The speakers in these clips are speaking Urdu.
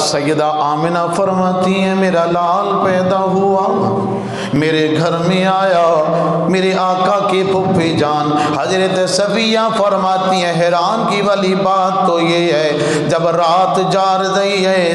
سیدہ آمنہ فرماتی ہیں میرا لال پیدا ہوا، میرے گھر میں آیا، میرے آقا کی پھوپھی جان حضرت صفیہ فرماتی ہیں حیران کی والی بات تو یہ ہے جب رات جا رہی ہے،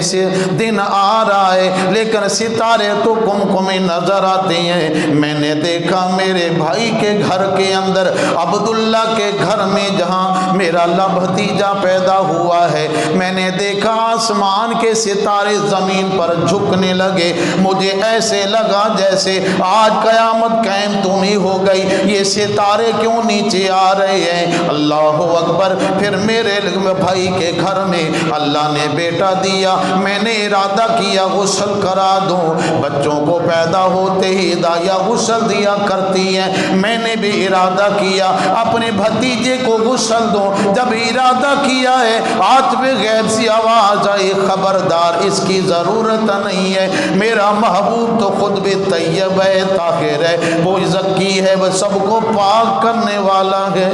دن آ رہا ہے، لیکن ستارے تو کمکمی نظر آتے ہیں۔ میں نے دیکھا میرے بھائی کے گھر کے اندر، عبداللہ کے گھر میں جہاں میرا بھتیجا پیدا ہوا ہے، میں نے دیکھا آسمان کے ستارے زمین پر جھکنے لگے، مجھے ایسے لگا جیسے آج قیامت قائم تو نہیں ہو گئی، یہ ستارے کیوں نیچے آ رہے ہیں؟ اللہ اکبر۔ پھر میرے بھائی کے گھر میں اللہ نے بیٹا دیا، میں نے ارادہ کیا غسل کرا دوں، بچوں کو پیدا ہوتے ہی دایا غسل دیا کرتی ہیں، میں نے بھی ارادہ کیا اپنے بھتیجے کو غسل دوں۔ جب ارادہ کیا ہے عاطف غیب سی آواز آئی، خبردار اس کی ضرورت نہیں ہے، میرا محبوب تو خود بھی طیب ہے، طاہر ہے، وہ زکی ہے، وہ سب کو پاک کرنے والا ہے۔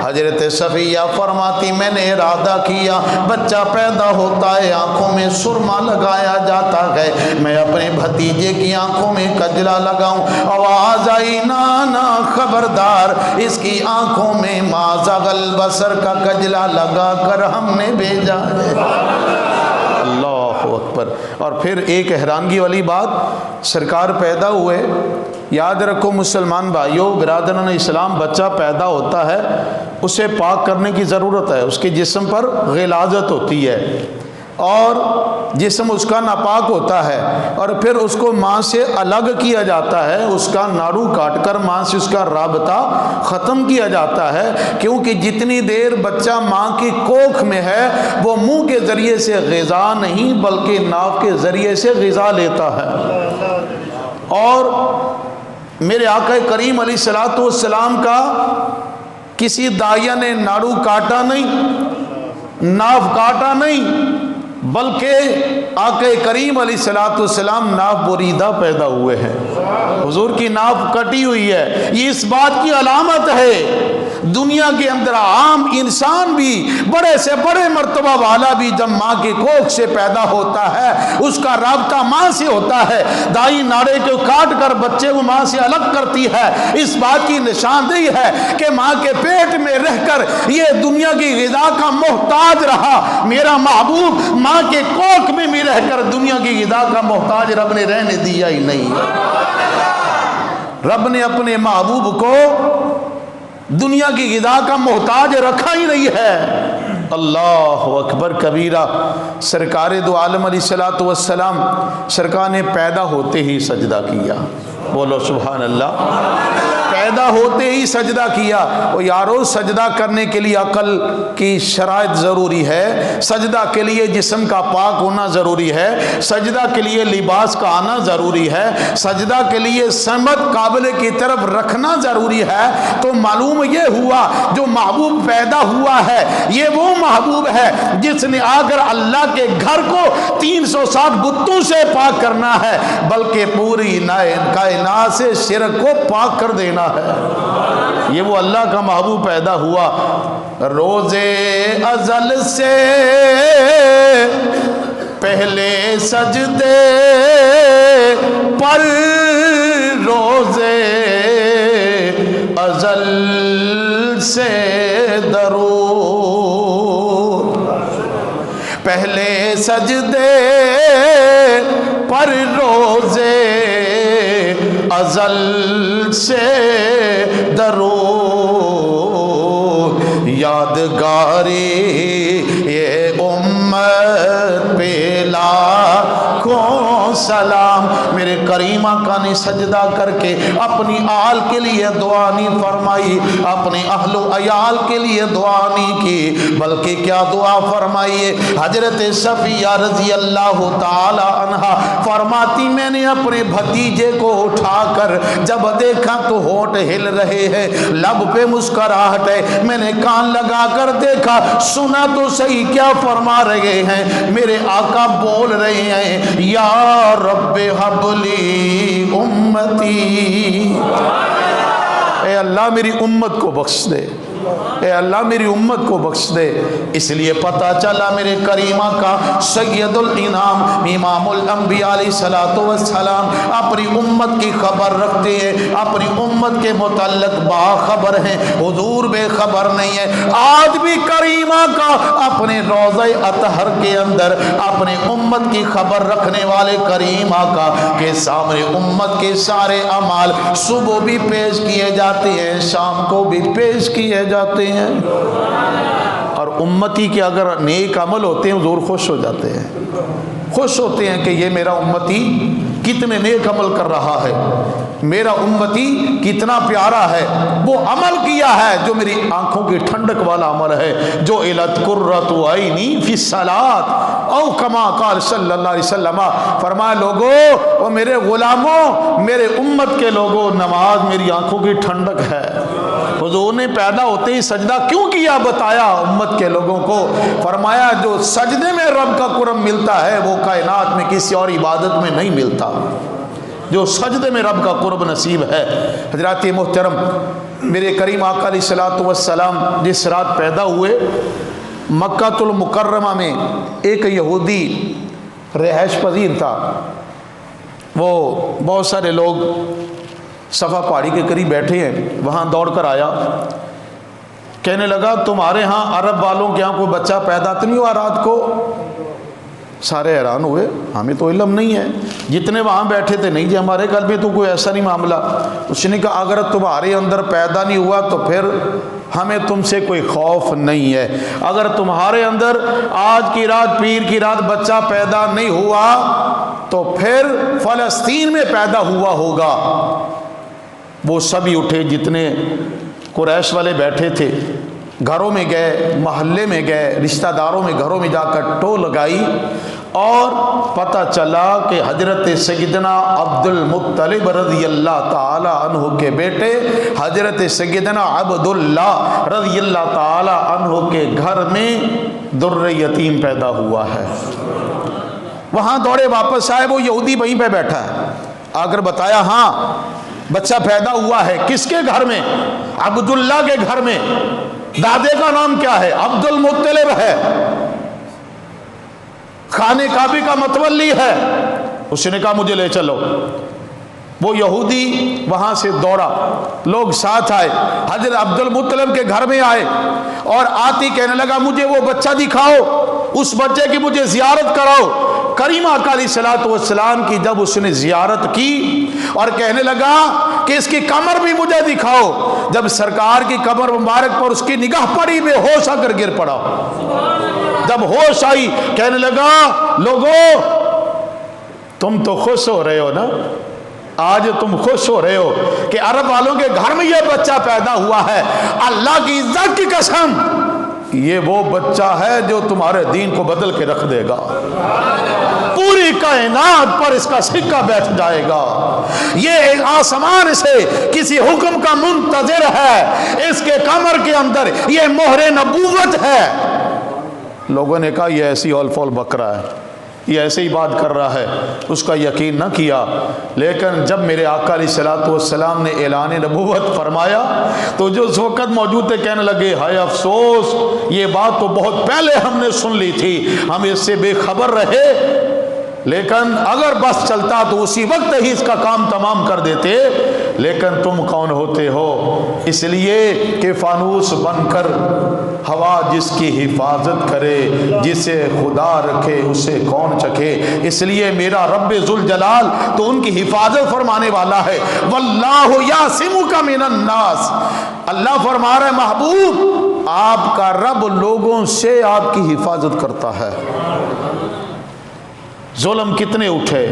حضرت صفیہ فرماتی میں نے ارادہ کیا، بچہ پیدا ہوتا ہے، آنکھوں میں سرما لگایا جاتا ہے، میں اپنے بھتیجے کی آنکھوں میں کجلا لگاؤں، آواز آئی نانا خبردار اس کی آنکھوں میں ما زاغ البصر کا کجلا لگا کر ہم نے بھیجا ہے۔ اللہ اکبر۔ اور پھر ایک حیرانگی والی بات، سرکار پیدا ہوئے، یاد رکھو مسلمان بھائیوں برادران اسلام، بچہ پیدا ہوتا ہے اسے پاک کرنے کی ضرورت ہے، اس کے جسم پر غلاظت ہوتی ہے اور جسم اس کا ناپاک ہوتا ہے، اور پھر اس کو ماں سے الگ کیا جاتا ہے، اس کا ناڑو کاٹ کر ماں سے اس کا رابطہ ختم کیا جاتا ہے، کیونکہ جتنی دیر بچہ ماں کی کوکھ میں ہے وہ منہ کے ذریعے سے غذا نہیں بلکہ ناف کے ذریعے سے غذا لیتا ہے۔ اور میرے آقا کریم علیہ الصلوۃ والسلام کا کسی داعیہ نے ناڑو کاٹا نہیں، ناف کاٹا نہیں، بلکہ آقا کریم علیہ الصلوۃ والسلام ناف بریدہ پیدا ہوئے ہیں، حضور کی ناف کٹی ہوئی ہے، یہ اس بات کی علامت ہے دنیا کے اندر عام انسان بھی بڑے سے بڑے مرتبہ والا بھی جب ماں کی کوکھ سے پیدا ہوتا ہے اس کا رابطہ ماں سے ہوتا ہے، دائی ناڑے کو کاٹ کر بچے کو ماں سے الگ کرتی ہے، اس بات کی نشاندہی ہے کہ ماں کے پیٹ میں رہ کر یہ دنیا کی غذا کا محتاج رہا، میرا محبوب ماں کے کوکھ میں بھی رہ کر دنیا کی غذا کا محتاج رب نے رہنے دیا ہی نہیں۔ رب نے اپنے محبوب کو دنیا کی غذا کا محتاج رکھا ہی نہیں ہے۔ اللہ اکبر کبیرہ۔ سرکار دو عالم علیہ الصلوۃ والسلام سرکار نے پیدا ہوتے ہی سجدہ کیا، بولو سبحان اللہ، پیدا ہوتے ہی سجدہ کیا۔ اور یارو سجدہ کرنے کے لیے عقل کی شرائط ضروری ہے، سجدہ کے لیے جسم کا پاک ہونا ضروری ہے، سجدہ کے لیے لباس کا آنا ضروری ہے، سجدہ کے لیے سمت قابل کی طرف رکھنا ضروری ہے۔ تو معلوم یہ ہوا جو محبوب پیدا ہوا ہے یہ وہ محبوب ہے جس نے آ کر اللہ کے گھر کو 360 بتوں سے پاک کرنا ہے بلکہ پوری کائنات سے شرک کو پاک کر دینا ہے۔ یہ وہ اللہ کا محبوب پیدا ہوا۔ روزے ازل سے پہلے سجدے پر، روزے ازل سے درود، پہلے سجدے پر روزے ازل سے درود، یادگاری یہ امت پہ لاکھوں سلام۔ میرے کریم آقا نے سجدہ کر کے اپنی آل کے لیے دعا نہیں فرمائی، اپنے اہل و عیال کے لیے دعا نہیں کی، بلکہ کیا دعا فرمائیے؟ حضرت صفیہ رضی اللہ تعالی عنہا فرماتی میں نے اپنے بھتیجے کو اٹھا کر جب دیکھا تو ہونٹ ہل رہے ہیں، لب پہ مسکراہٹ ہے، میں نے کان لگا کر دیکھا، سنا تو صحیح کیا فرما رہے ہیں؟ میرے آقا بول رہے ہیں یا رب حب لی امتی، اے اللہ میری امت کو بخش دے۔ اے اللہ میری امت کو بخش دے۔ اس لیے پتہ چلا میرے کریمہ کا سید الانام امام الانبیاء علیہ الصلوۃ والسلام اپنی امت کی خبر رکھتے ہیں، اپنی امت کے متعلق باخبر ہیں، حضور بے خبر نہیں ہے۔ آج بھی کریمہ کا اپنے روضہ اطہر کے اندر اپنے امت کی خبر رکھنے والے کریمہ کا کہ سامنے امت کے سارے اعمال صبح بھی پیش کیے جاتے ہیں، شام کو بھی پیش کیے جاتے ہیں، اور امتی کے اگر نیک عمل ہوتے ہیں حضور خوش ہو جاتے ہیں، خوش ہوتے ہیں کہ یہ میرا امتی کتنے نیک عمل کر رہا ہے، میرا امتی کتنا پیارا ہے، وہ عمل کیا ہے جو میری آنکھوں کی ٹھنڈک والا عمل ہے، جو الت قرۃ عینی فی الصلاۃ او کما قال صلی اللہ علیہ وسلم، فرمایا لوگو وہ میرے غلاموں، میرے امت کے لوگوں، نماز میری آنکھوں کی ٹھنڈک ہے۔ حضور نے پیدا ہوتے ہی سجدہ کیوں کیا بتایا امت کے لوگوں کو، فرمایا جو سجدے میں رب کا قرب ملتا ہے وہ کائنات میں کسی اور عبادت میں نہیں ملتا، جو سجدے میں رب کا قرب نصیب ہے۔ حضرات محترم، میرے کریم آقا علیہ الصلوۃ والسلام جس رات پیدا ہوئے، مکہ المکرمہ میں ایک یہودی رہائش پذیر تھا، وہ بہت سارے لوگ صفا پہاڑی کے قریب بیٹھے ہیں، وہاں دوڑ کر آیا، کہنے لگا تمہارے ہاں عرب والوں کے ہاں کوئی بچہ پیدا تو نہیں ہوا رات کو؟ سارے حیران ہوئے، ہمیں تو علم نہیں ہے، جتنے وہاں بیٹھے تھے نہیں جی ہمارے گھر میں تو کوئی ایسا نہیں معاملہ۔ اس نے کہا اگر تمہارے اندر پیدا نہیں ہوا تو پھر ہمیں تم سے کوئی خوف نہیں ہے، اگر تمہارے اندر آج کی رات پیر کی رات بچہ پیدا نہیں ہوا تو پھر فلسطین میں پیدا ہوا ہوگا۔ وہ سبھی اٹھے، جتنے قریش والے بیٹھے تھے، گھروں میں گئے، محلے میں گئے، رشتہ داروں میں گھروں میں جا کر ٹو لگائی، اور پتہ چلا کہ حضرت سیدنا عبد المطلب رضی اللہ تعالی عنہ کے بیٹے حضرت سیدنا عبداللہ رضی اللہ تعالی عنہ کے گھر میں در یتیم پیدا ہوا ہے۔ وہاں دوڑے واپس آئے، وہ یہودی وہیں پہ بیٹھا ہے، آ کر بتایا ہاں بچہ پیدا ہوا ہے۔ کس کے گھر میں؟ عبداللہ کے گھر میں۔ دادے کا نام کیا ہے؟ عبد المطلب ہے، خانہ کعبہ کا متولی ہے۔ اس نے کہا مجھے لے چلو۔ وہ یہودی وہاں سے دوڑا، لوگ ساتھ آئے، حضرت عبد المطلب کے گھر میں آئے، اور آتی کہنے لگا مجھے وہ بچہ دکھاؤ، اس بچے کی مجھے زیارت کراؤ۔ کریم آقا علیہ الصلوۃ والسلام کی جب اس نے زیارت کی اور کہنے لگا کہ اس کی کمر بھی مجھے دکھاؤ، جب سرکار کی کمر مبارک پر اس کی نگاہ پڑی بے ہوش آ کر گر پڑا۔ جب ہوش آئی کہنے لگا لوگو تم تو خوش ہو رہے ہو نا، آج تم خوش ہو رہے ہو کہ عرب والوں کے گھر میں یہ بچہ پیدا ہوا ہے، اللہ کی عزت کی قسم یہ وہ بچہ ہے جو تمہارے دین کو بدل کے رکھ دے گا، پوری کائنات پر اس کا سکہ بیٹھ جائے گا، یہ آسمان سے کسی حکم کا منتظر ہے، اس کے کمر کے اندر یہ مہر نبوت ہے۔ لوگوں نے کہا یہ ایسی اول فول بکرا ہے، یہ ایسے ہی بات کر رہا ہے، اس کا یقین نہ کیا۔ لیکن جب میرے آقا علیہ الصلوۃ والسلام نے اعلان نبوت فرمایا تو جو اس وقت موجود تھے کہنے لگے ہائے افسوس، یہ بات تو بہت پہلے ہم نے سن لی تھی، ہم اس سے بے خبر رہے، لیکن اگر بس چلتا تو اسی وقت ہی اس کا کام تمام کر دیتے۔ لیکن تم کون ہوتے ہو؟ اس لیے کہ فانوس بن کر ہوا جس کی حفاظت کرے، جسے خدا رکھے اسے کون چکھے۔ اس لیے میرا رب ذوالجلال تو ان کی حفاظت فرمانے والا ہے، واللہ یعصمک من الناس، اللہ فرما رہا ہے محبوب آپ کا رب لوگوں سے آپ کی حفاظت کرتا ہے۔ ظلم کتنے اٹھے،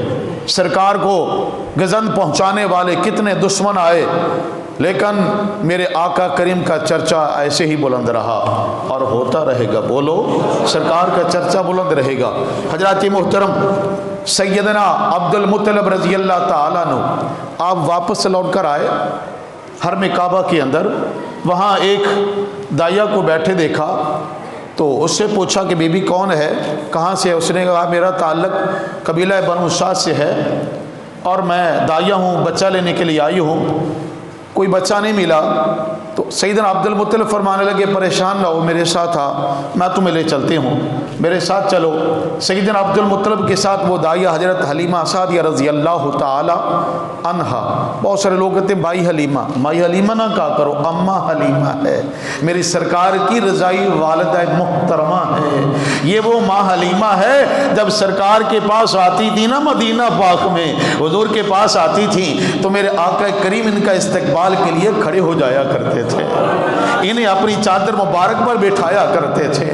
سرکار کو گزند پہنچانے والے کتنے دشمن آئے، لیکن میرے آقا کریم کا چرچا ایسے ہی بلند رہا اور ہوتا رہے گا۔ بولو سرکار کا چرچا بلند رہے گا۔ حضرات محترم، سیدنا عبد المطلب رضی اللہ تعالیٰ عنہ آپ واپس لوٹ کر آئے حرم کعبہ کے اندر، وہاں ایک داعیہ کو بیٹھے دیکھا تو اس سے پوچھا کہ بی بی کون ہے، کہاں سے ہے؟ اس نے کہا میرا تعلق قبیلہ بنو سعد سے ہے اور میں داعیہ ہوں، بچہ لینے کے لیے آئی ہوں۔ کوئی بچہ نہیں ملا تو سیدنا عبد المطلب فرمانے لگے پریشان نہ ہو، میرے ساتھ آ، میں تمہیں لے چلتے ہوں، میرے ساتھ چلو۔ سیدنا عبد المطلب کے ساتھ وہ داعیہ حضرت حلیمہ سعدیہ رضی اللہ تعالی عنہا۔ بہت سارے لوگ کہتے ہیں بھائی حلیمہ، مائی حلیمہ نہ کہا کرو، اماں حلیمہ ہے، میری سرکار کی رضائی والدہ محترمہ ہے۔ یہ وہ ماں حلیمہ ہے جب سرکار کے پاس آتی تھی نا مدینہ پاک میں، حضور کے پاس آتی تھی تو میرے آقا کریم ان کا استقبال کے لیے کھڑے ہو جایا کرتے تھے، انہیں اپنی چادر مبارک پر بٹھایا کرتے تھے۔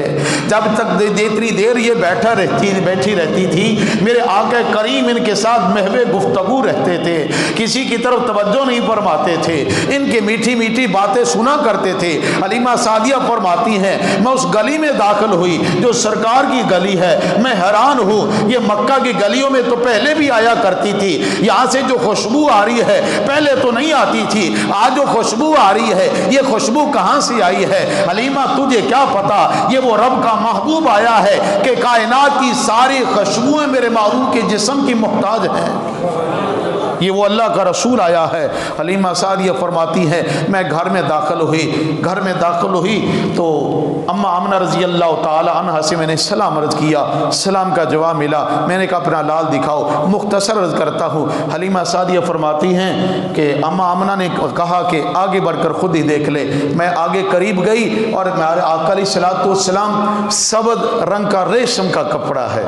جب تک جتنی دیر یہ بیٹھی رہتی تھی میرے آقا کریم ان کے ساتھ محو گفتگو رہتے تھے، کسی کی طرف توجہ نہیں فرماتے تھے، ان کی میٹھی میٹھی باتیں سنا کرتے تھے۔ حلیمہ سعدیہ فرماتی ہیں میں اس گلی میں داخل ہوئی جو سرکار کی گلی ہے، میں حیران ہوں، یہ مکہ کی گلیوں میں تو پہلے بھی آیا کرتی تھی، یہاں سے جو خوشبو آ رہی ہے پہلے تو نہیں آتی تھی، آج جو خوشبو آ رہی ہے یہ خوشبو کہاں سے آئی ہے؟ حلیمہ تجھے کیا پتا، یہ وہ رب کا محبوب آیا ہے کہ کائنات کی ساری خوشبوئیں میرے محبوب کے جسم کی محتاج ہیں، یہ وہ اللہ کا رسول آیا ہے۔ حلیمہ سعدیہ فرماتی ہے میں گھر میں داخل ہوئی تو اماں آمنہ رضی اللہ تعالی عنہ سے میں نے سلام عرض کیا، سلام کا جواب ملا، میں نے کہا اپنا لال دکھاؤ، مختصر عرض کرتا ہوں۔ حلیمہ سعدیہ فرماتی ہیں کہ اماں آمنہ نے کہا کہ آگے بڑھ کر خود ہی دیکھ لے۔ میں آگے قریب گئی اور میرے آقا علیہ الصلوۃ والسلام سبز رنگ کا ریشم کا کپڑا ہے،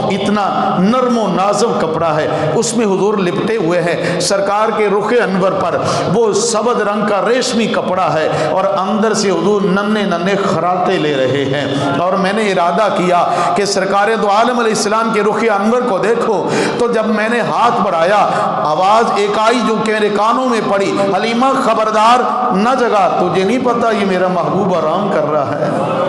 اتنا نرم و نازک کپڑا ہے، اس میں حضور لپٹے ہوئے ہیں، سرکار کے رخ انور پر وہ سبز رنگ کا ریشمی کپڑا ہے اور اندر سے حضور ننے ننے خراتے لے رہے ہیں، اور میں نے ارادہ کیا کہ سرکار دو عالم علیہ السلام کے رخ انور کو دیکھو، تو جب میں نے ہاتھ بڑھایا آواز ایک آئی جو کہ میرے کانوں میں پڑی، حلیمہ خبردار نہ جگا، تجھے نہیں پتا یہ میرا محبوب آرام کر رہا ہے،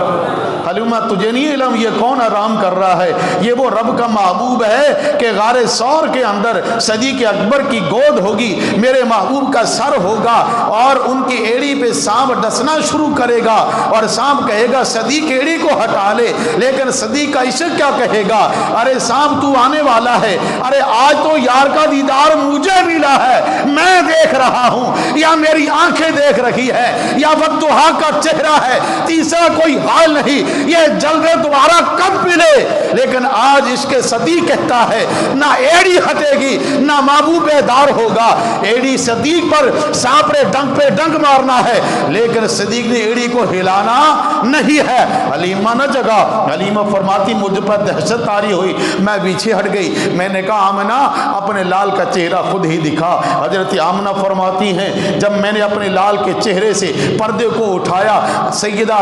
حلیمہ تجھے نہیں علم یہ کون آرام کر رہا ہے، یہ وہ رب کا محبوب ہے کہ غار ثور کے اندر صدیق اکبر کی گود ہوگی، میرے محبوب کا سر ہوگا اور ان کی ایڑی پہ سانپ ڈسنا شروع کرے گا اور سانپ کہے گا صدیق ایڑی کو ہٹا لے، لیکن صدیق کا عشق کیا کہے گا، ارے سانپ تو آنے والا ہے، ارے آج تو یار کا دیدار مجھے ملا ہے، میں دیکھ رہا ہوں یا میری آنکھیں دیکھ رہی ہے یا بددعا کا چہرہ ہے، تیسرا کوئی حال نہیں، یہ جلوے دوبارہ کب ملے، لیکن آج عشق صدیق کہتا ہے نہ ایڑی ہٹے گی نہ محبوب بیدار ہوگا، ایڑی صدیق پر سانپ نے ڈنگ پہ ڈنگ مارنا ہے لیکن صدیق نے ایڑی کو ہلانا نہیں ہے۔ حلیمہ نہ جگا، حلیمہ فرماتی مجھ پر دہشت طاری ہوئی، میں پیچھے ہٹ گئی، میں نے کہا آمنہ اپنے لال کا چہرہ خود ہی دکھا۔ حضرت آمنہ فرماتی ہیں جب میں نے اپنے لال کے چہرے سے پردے کو اٹھایا، سیدہ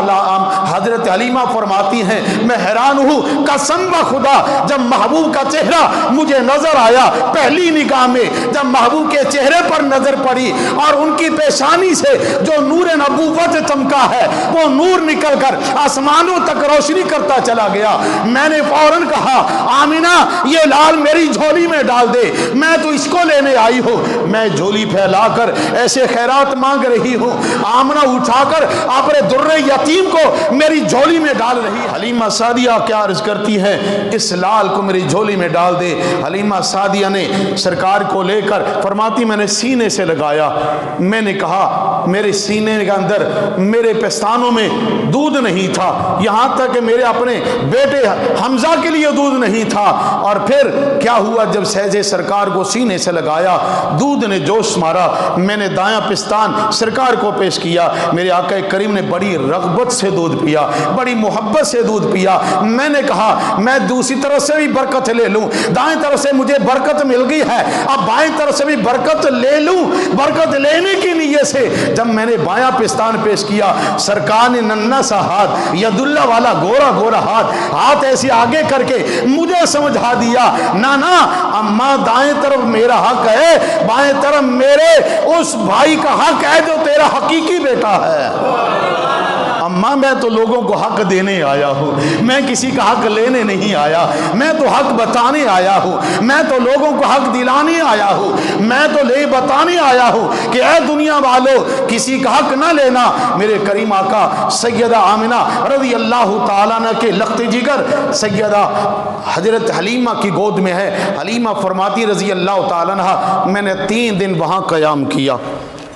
حضرت حلیمہ فرماتی ہیں میں حیران ہوں، قسم بخدا جب محبوب کا چہرہ مجھے نظر آیا، پہلی نگاہ میں جب محبوب کے چہرے پر نظر پڑی اور ان کی پیشانی سے جو نور نبوت چمکا ہے وہ نور نکل کر آسمانوں تک روشنی کرتا چلا گیا، میں نے فوراً کہا آمنہ یہ لال میری جھولی میں ڈال دے، میں تو اس کو لینے آئی ہوں، میں جھولی پھیلا کر ایسے خیرات مانگ رہی ہوں، آمنہ اٹھا کر اپنے در یتیم کو میری جھولی میں ڈال رہی۔ حلیمہ سعدیہ کیا عرض کرتی ہے اس لال کو میری جھولی میں ڈال دے۔ حلیمہ سعدیہ نے سرکار کو لے کر فرماتی میں نے سینے سے لگایا، میں نے کہا میرے سینے کے اندر میرے پستانوں میں دودھ نہیں تھا، یہاں تک کہ میرے اپنے بیٹے حمزہ کے لیے دودھ نہیں تھا، اور پھر کیا ہوا جب سہجے سرکار کو سینے سے لگایا دودھ نے جوش مارا، میں نے دایاں پستان سرکار کو پیش کیا، میرے آقا کریم نے بڑی رغبت سے دودھ پیا، بڑی محبت سے دودھ پیا، میں نے کہا میں دوسری طرف سے بھی برکت لے لوں، دائیں طرف سے مجھے برکت مل گئی ہے اب بائیں طرف سے بھی برکت لے لوں، برکت لینے کی نیت سے جب میں نے بایاں پستان پیش کیا سرکار نے ننھا سا ہاتھ ید اللہ والا گورا گورا ہاتھ ایسے آگے کر کے مجھے سمجھا دیا نانا اماں دائیں طرف میرا حق ہے، بائیں طرف میرے اس بھائی کا حق ہے جو تیرا حقیقی بیٹا ہے۔ اماں میں تو لوگوں کو حق دینے آیا ہوں، میں کسی کا حق لینے نہیں آیا، میں تو حق بتانے آیا ہوں، میں تو لوگوں کو حق دلانے آیا ہوں، میں تو لے بتانے آیا ہوں کہ اے دنیا والو کسی کا حق نہ لینا۔ میرے کریم آقا سیدہ آمنہ رضی اللہ تعالیٰ عنہ کے لخت جگر سیدہ حضرت حلیمہ کی گود میں ہے، حلیمہ فرماتی رضی اللہ تعالیٰ عنہ میں نے 3 دن وہاں قیام کیا،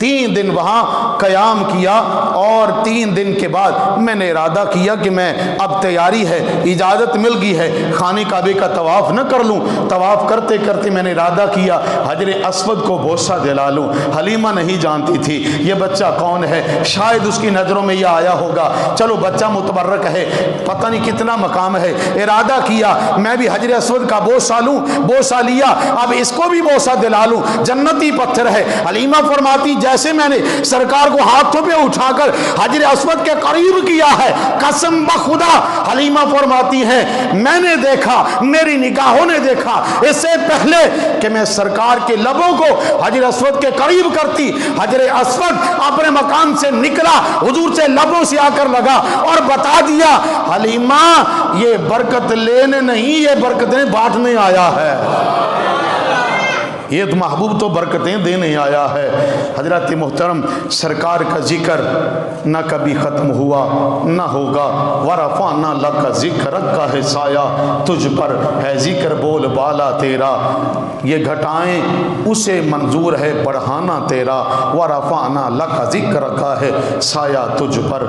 3 دن وہاں قیام کیا اور 3 دن کے بعد میں نے ارادہ کیا کہ میں اب تیاری ہے، اجازت مل گئی ہے، خانہ کعبے کا طواف نہ کر لوں۔ طواف کرتے کرتے میں نے ارادہ کیا حجر اسود کو بوسہ دلا لوں۔ حلیمہ نہیں جانتی تھی یہ بچہ کون ہے، شاید اس کی نظروں میں یہ آیا ہوگا، چلو بچہ متبرک ہے، پتہ نہیں کتنا مقام ہے۔ ارادہ کیا میں بھی حجر اسود کا بوسہ لوں، بوسہ لیا، اب اس کو بھی بوسہ دلا لوں، جنتی پتھر ہے۔ حلیمہ فرماتی جیسے میں نے سرکار کو ہاتھوں پہ اٹھا کر حجر اسود کے قریب کیا ہے، قسم بخدا حلیمہ فرماتی ہیں میں نے دیکھا، میری نگاہوں نے دیکھا، اس سے پہلے کہ میں سرکار کے لبوں کو حجر اسود کے قریب کرتی، حجر اسود اپنے مقام سے نکلا، حضور سے لبوں سے آ کر لگا اور بتا دیا حلیمہ یہ برکت لینے نہیں، یہ برکتیں بانٹنے آیا ہے، یہ تو محبوب تو برکتیں دینے آیا ہے۔ حضرت محترم سرکار کا ذکر نہ کبھی ختم ہوا نہ ہوگا۔ ورفعنا لک ذکرک کا ہے سایہ تجھ پر ہے ذکر بول بالا تیرا، یہ گھٹائیں اسے منظور ہے بڑھانا تیرا۔ ورفعنا لک ذکرک کا ہے سایہ تجھ پر۔